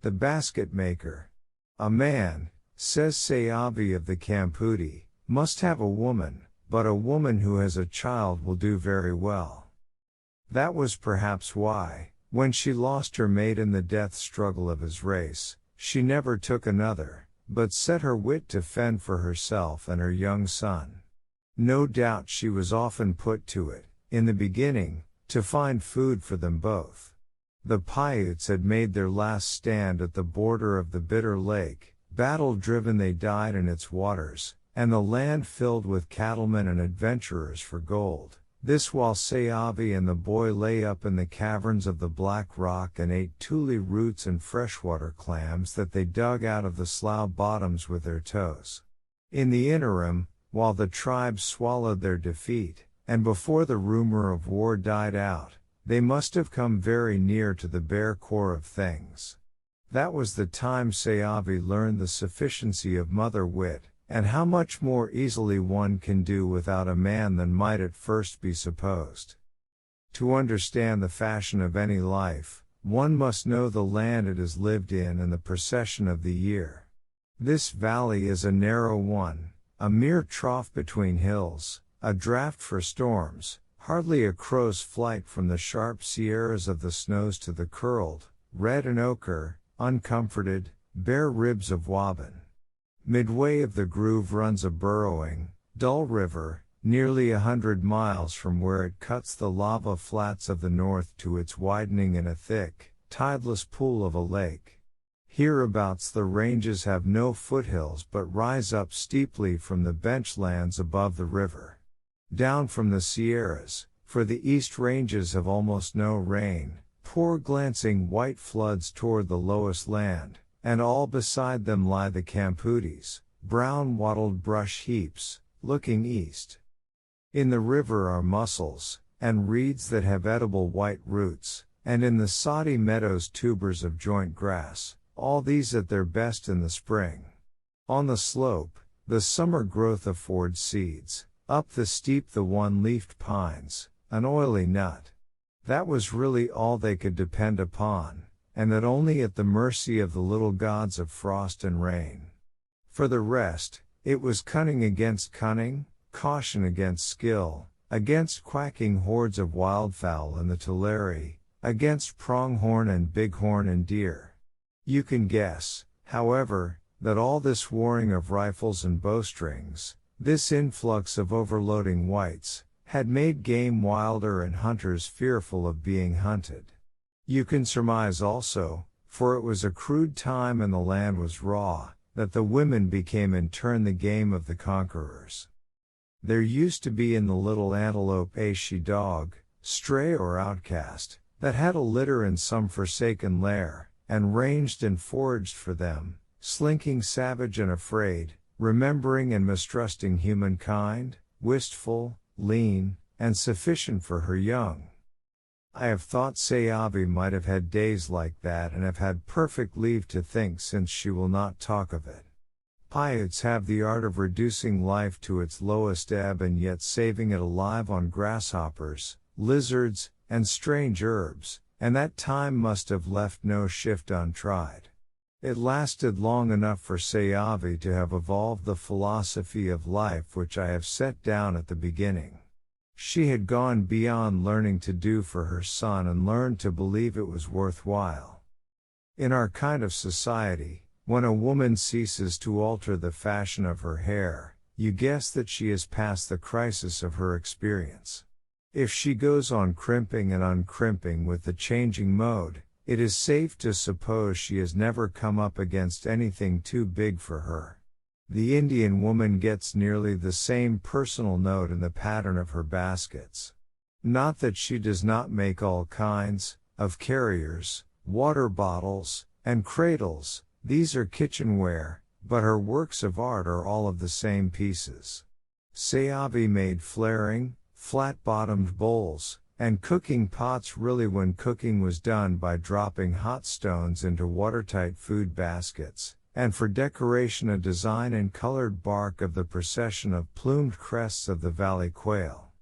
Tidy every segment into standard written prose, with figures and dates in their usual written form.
The basket maker. A man, says Sayavi of the Kamputi, must have a woman, but a woman who has a child will do very well. That was perhaps why, when she lost her mate in the death struggle of his race, she never took another, but set her wit to fend for herself and her young son. No doubt she was often put to it, in the beginning, to find food for them both. The Paiutes had made their last stand at the border of the bitter lake, battle-driven they died in its waters, and the land filled with cattlemen and adventurers for gold. This while Sayavi and the boy lay up in the caverns of the black rock and ate tule roots and freshwater clams that they dug out of the slough bottoms with their toes. In the interim, while the tribes swallowed their defeat, and before the rumor of war died out, they must have come very near to the bare core of things. That was the time Sayavi learned the sufficiency of mother wit, and how much more easily one can do without a man than might at first be supposed. To understand the fashion of any life, one must know the land it is lived in and the procession of the year. This valley is a narrow one, a mere trough between hills, a draught for storms, hardly a crow's flight from the sharp sierras of the snows to the curled, red and ochre, uncomforted, bare ribs of Waban. Midway of the groove runs a burrowing, dull river, nearly 100 miles from where it cuts the lava flats of the north to its widening in a thick, tideless pool of a lake. Hereabouts the ranges have no foothills but rise up steeply from the benchlands above the river. Down from the Sierras, for the east ranges have almost no rain, pour glancing white floods toward the lowest land, and all beside them lie the Kamputis, brown wattled brush heaps, looking east. In the river are mussels, and reeds that have edible white roots, and in the soddy meadows tubers of joint grass, all these at their best in the spring. On the slope, the summer growth affords seeds, up the steep the one-leafed pines, an oily nut. That was really all they could depend upon, and that only at the mercy of the little gods of frost and rain. For the rest, it was cunning against cunning, caution against skill, against quacking hordes of wildfowl in the Tulare, against pronghorn and bighorn and deer. You can guess, however, that all this warring of rifles and bowstrings, this influx of overloading whites, had made game wilder and hunters fearful of being hunted. You can surmise also, for it was a crude time and the land was raw, that the women became in turn the game of the conquerors. There used to be in the little antelope a she-dog, stray or outcast, that had a litter in some forsaken lair, and ranged and foraged for them, slinking savage and afraid, remembering and mistrusting humankind, wistful, lean, and sufficient for her young. I have thought Sayavi might have had days like that and have had perfect leave to think since she will not talk of it. Paiutes have the art of reducing life to its lowest ebb and yet saving it alive on grasshoppers, lizards, and strange herbs, and that time must have left no shift untried. It lasted long enough for Sayavi to have evolved the philosophy of life which I have set down at the beginning. She had gone beyond learning to do for her son and learned to believe it was worthwhile. In our kind of society, when a woman ceases to alter the fashion of her hair, you guess that she has passed the crisis of her experience. If she goes on crimping and uncrimping with the changing mode, it is safe to suppose she has never come up against anything too big for her. The Indian woman gets nearly the same personal note in the pattern of her baskets. Not that she does not make all kinds of carriers, water bottles, and cradles, these are kitchenware, but her works of art are all of the same pieces. Sayavi made flaring, flat-bottomed bowls, and cooking pots really when cooking was done by dropping hot stones into watertight food baskets, and for decoration a design in colored bark of the procession of plumed crests of the valley quail.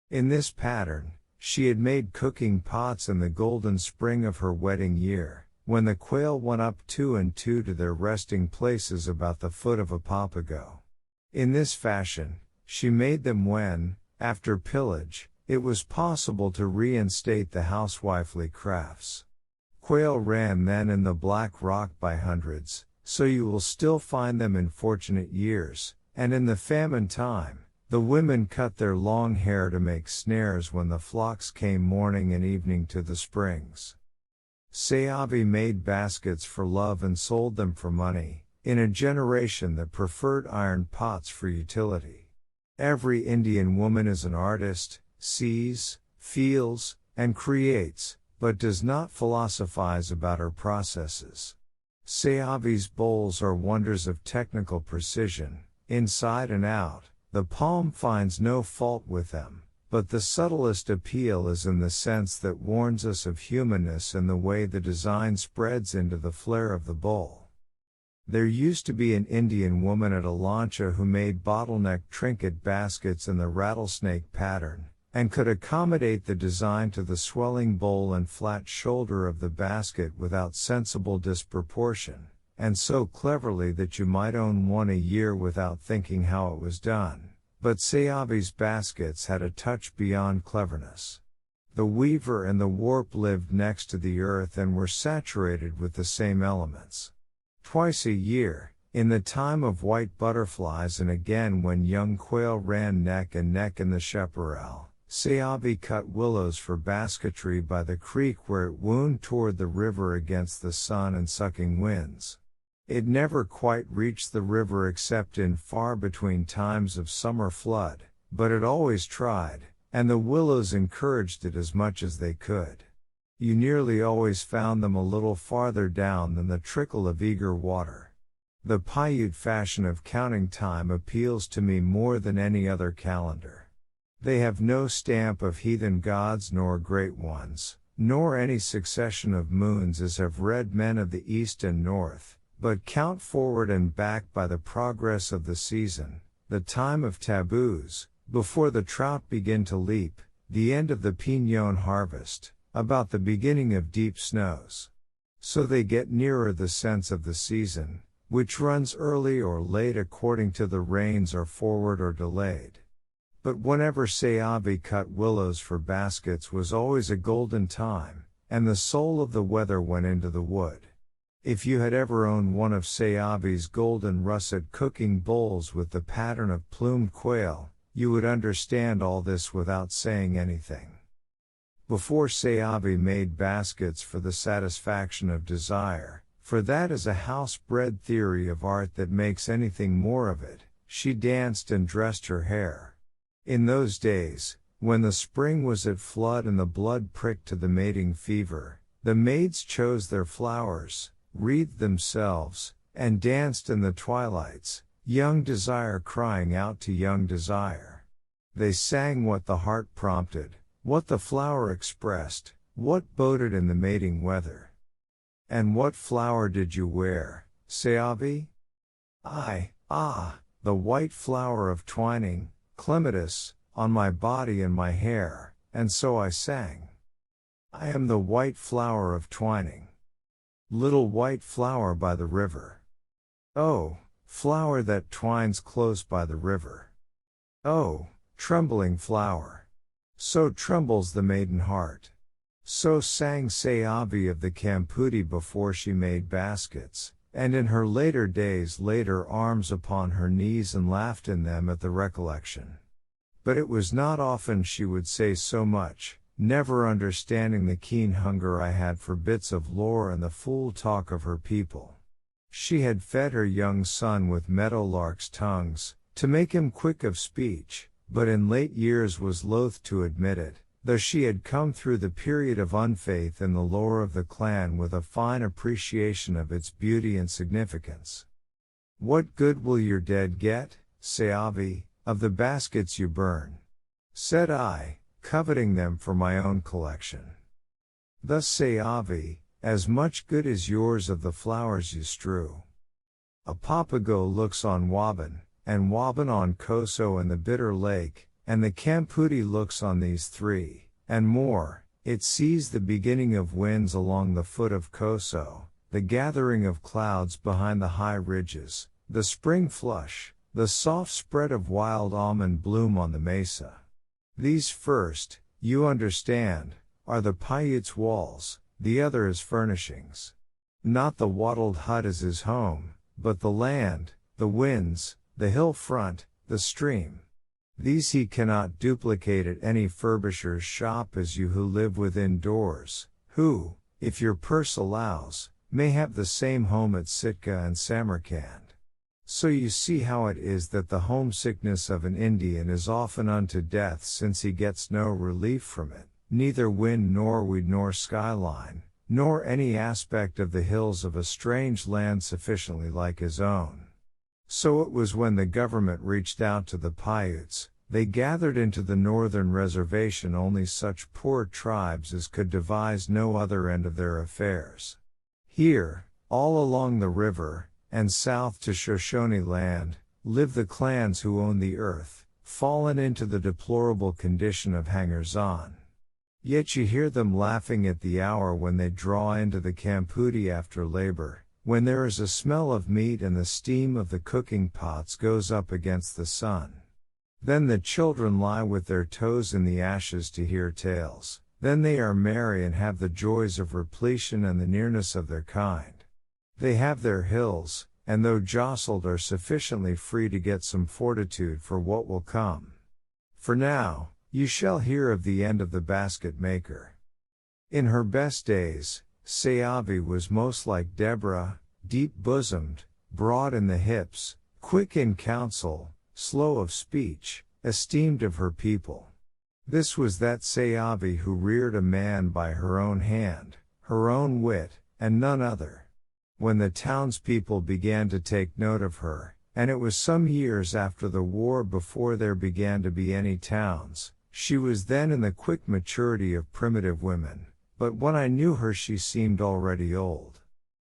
In this pattern, she had made cooking pots in the golden spring of her wedding year, when the quail went up two and two to their resting places about the foot of a papago. In this fashion, she made them when, after pillage, it was possible to reinstate the housewifely crafts. Quail ran then in the Black Rock by hundreds, so you will still find them in fortunate years, and in the famine time, the women cut their long hair to make snares when the flocks came morning and evening to the springs. Seavi made baskets for love and sold them for money, in a generation that preferred iron pots for utility. Every Indian woman is an artist, sees, feels, and creates, but does not philosophize about her processes. Seavi's bowls are wonders of technical precision, inside and out. The palm finds no fault with them, but the subtlest appeal is in the sense that warns us of humanness and the way the design spreads into the flare of the bowl. There used to be an Indian woman at Alancha who made bottleneck trinket baskets in the rattlesnake pattern, and could accommodate the design to the swelling bowl and flat shoulder of the basket without sensible disproportion, and so cleverly that you might own one a year without thinking how it was done. But Seavi's baskets had a touch beyond cleverness. The weaver and the warp lived next to the earth and were saturated with the same elements. Twice a year, in the time of white butterflies and again when young quail ran neck and neck in the chaparral, Seavi cut willows for basketry by the creek where it wound toward the river against the sun and sucking winds. It never quite reached the river except in far between times of summer flood, but it always tried, and the willows encouraged it as much as they could. You nearly always found them a little farther down than the trickle of eager water. The Paiute fashion of counting time appeals to me more than any other calendar. They have no stamp of heathen gods nor great ones, nor any succession of moons as have red men of the east and north, but count forward and back by the progress of the season, the time of taboos, before the trout begin to leap, the end of the piñón harvest, about the beginning of deep snows. So they get nearer the sense of the season, which runs early or late according to the rains are forward or delayed. But whenever Seavi cut willows for baskets was always a golden time, and the soul of the weather went into the wood. If you had ever owned one of Seavi's golden russet cooking bowls with the pattern of plumed quail, you would understand all this without saying anything. Before Seavi made baskets for the satisfaction of desire, for that is a house-bred theory of art that makes anything more of it, she danced and dressed her hair. In those days, when the spring was at flood and the blood pricked to the mating fever, the maids chose their flowers, wreathed themselves, and danced in the twilights, young desire crying out to young desire. They sang what the heart prompted, what the flower expressed, what boded in the mating weather. And what flower did you wear, Seavi? The white flower of twining, clematis, on my body and my hair, and so I sang. I am the white flower of twining. Little white flower by the river. Oh, flower that twines close by the river. Oh, trembling flower. So trembles the maiden heart. So sang Seavi of the campoodie before she made baskets, and in her later days laid her arms upon her knees and laughed in them at the recollection. But it was not often she would say so much, never understanding the keen hunger I had for bits of lore and the fool talk of her people. She had fed her young son with meadowlarks' tongues, to make him quick of speech, but in late years was loath to admit it, though she had come through the period of unfaith in the lore of the clan with a fine appreciation of its beauty and significance. What good will your dead get, Seavi, of the baskets you burn? Said I, coveting them for my own collection. Thus Seavi, as much good as yours of the flowers you strew. A papago looks on Waban, and Waban on Koso and the Bitter Lake, and the campoodie looks on these three, and more, It sees the beginning of winds along the foot of Koso, the gathering of clouds behind the high ridges, the spring flush, the soft spread of wild almond bloom on the mesa. These first, you understand, are the Paiute's walls, the other is furnishings. Not the wattled hut as his home, but the land, the winds, the hill front, the stream. These he cannot duplicate at any furbisher's shop as you who live within doors, who, if your purse allows, may have the same home at Sitka and Samarkand. So you see how it is that the homesickness of an Indian is often unto death, since he gets no relief from it, neither wind nor weed nor skyline, nor any aspect of the hills of a strange land sufficiently like his own. So it was when the government reached out to the Paiutes, they gathered into the northern reservation only such poor tribes as could devise no other end of their affairs. Here, all along the river, and south to Shoshone land, live the clans who own the earth, fallen into the deplorable condition of hangers-on. Yet you hear them laughing at the hour when they draw into the campoodie after labor, when there is a smell of meat and the steam of the cooking pots goes up against the sun. Then the children lie with their toes in the ashes to hear tales, then they are merry and have the joys of repletion and the nearness of their kind. They have their hills, and though jostled are sufficiently free to get some fortitude for what will come. For now, you shall hear of the end of the basket maker. In her best days, Seavi was most like Deborah, deep-bosomed, broad in the hips, quick in counsel, slow of speech, esteemed of her people. This was that Seavi who reared a man by her own hand, her own wit, and none other. When the townspeople began to take note of her, and it was some years after the war before there began to be any towns, she was then in the quick maturity of primitive women, but when I knew her she seemed already old.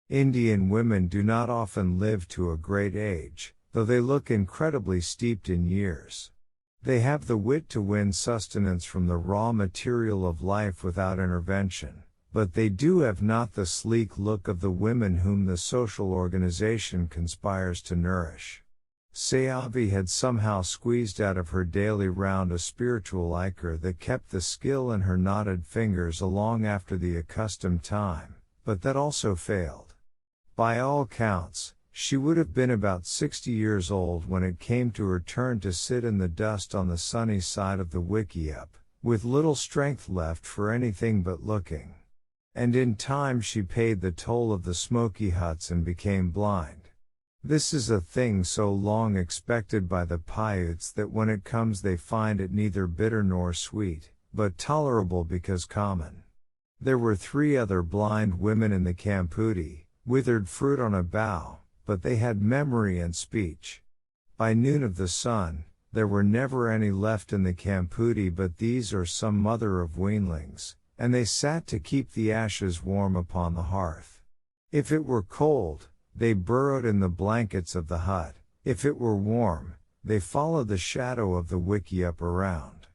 Indian women do not often live to a great age, though they look incredibly steeped in years. They have the wit to win sustenance from the raw material of life without intervention. But they do have not the sleek look of the women whom the social organization conspires to nourish. Seavi had somehow squeezed out of her daily round a spiritual ichor that kept the skill in her knotted fingers along after the accustomed time, but that also failed. By all counts, she would have been about 60 years old when it came to her turn to sit in the dust on the sunny side of the wickiup, with little strength left for anything but looking. And in time she paid the toll of the smoky huts and became blind. This is a thing so long expected by the Paiutes that when it comes they find it neither bitter nor sweet, but tolerable because common. There were 3 other blind women in the campoodie, withered fruit on a bough, but they had memory and speech. By noon of the sun, there were never any left in the campoodie but these or some mother of weanlings, and they sat to keep the ashes warm upon the hearth. If it were cold, they burrowed in the blankets of the hut, if it were warm, they followed the shadow of the wickiup around.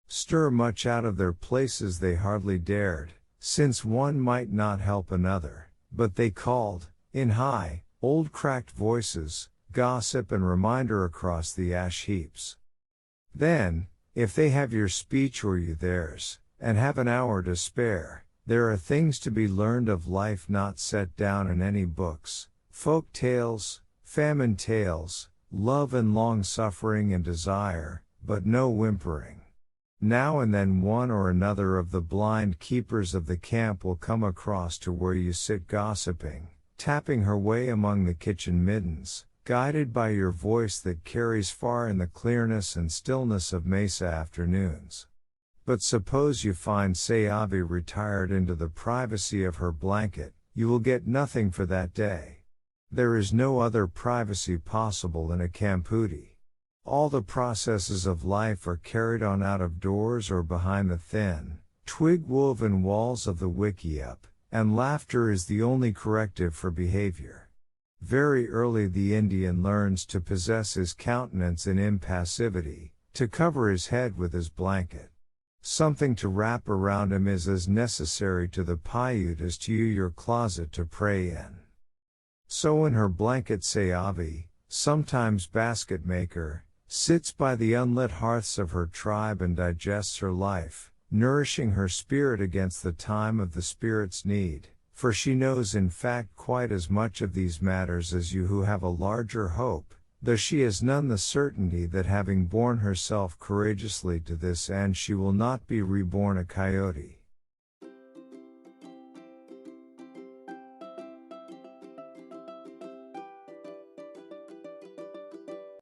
Stir much out of their places they hardly dared, since one might not help another, but they called, in high, old cracked voices, gossip and reminder across the ash heaps. Then, if they have your speech or you theirs, and have an hour to spare, there are things to be learned of life not set down in any books, folk tales, famine tales, love and long suffering and desire, but no whimpering. Now and then one or another of the blind keepers of the camp will come across to where you sit gossiping, tapping her way among the kitchen middens, guided by your voice that carries far in the clearness and stillness of mesa afternoons. But suppose you find Seavi retired into the privacy of her blanket, you will get nothing for that day. There is no other privacy possible in a campoodie. All the processes of life are carried on out of doors or behind the thin, twig-woven walls of the wickiup, and laughter is the only corrective for behavior. Very early the Indian learns to possess his countenance in impassivity, to cover his head with his blanket. Something to wrap around him is as necessary to the Paiute as to you your closet to pray in. So in her blanket Sayavi, sometimes basket maker, sits by the unlit hearths of her tribe and digests her life, nourishing her spirit against the time of the spirit's need, for she knows in fact quite as much of these matters as you who have a larger hope, though she has none the certainty that having borne herself courageously to this end she will not be reborn a coyote.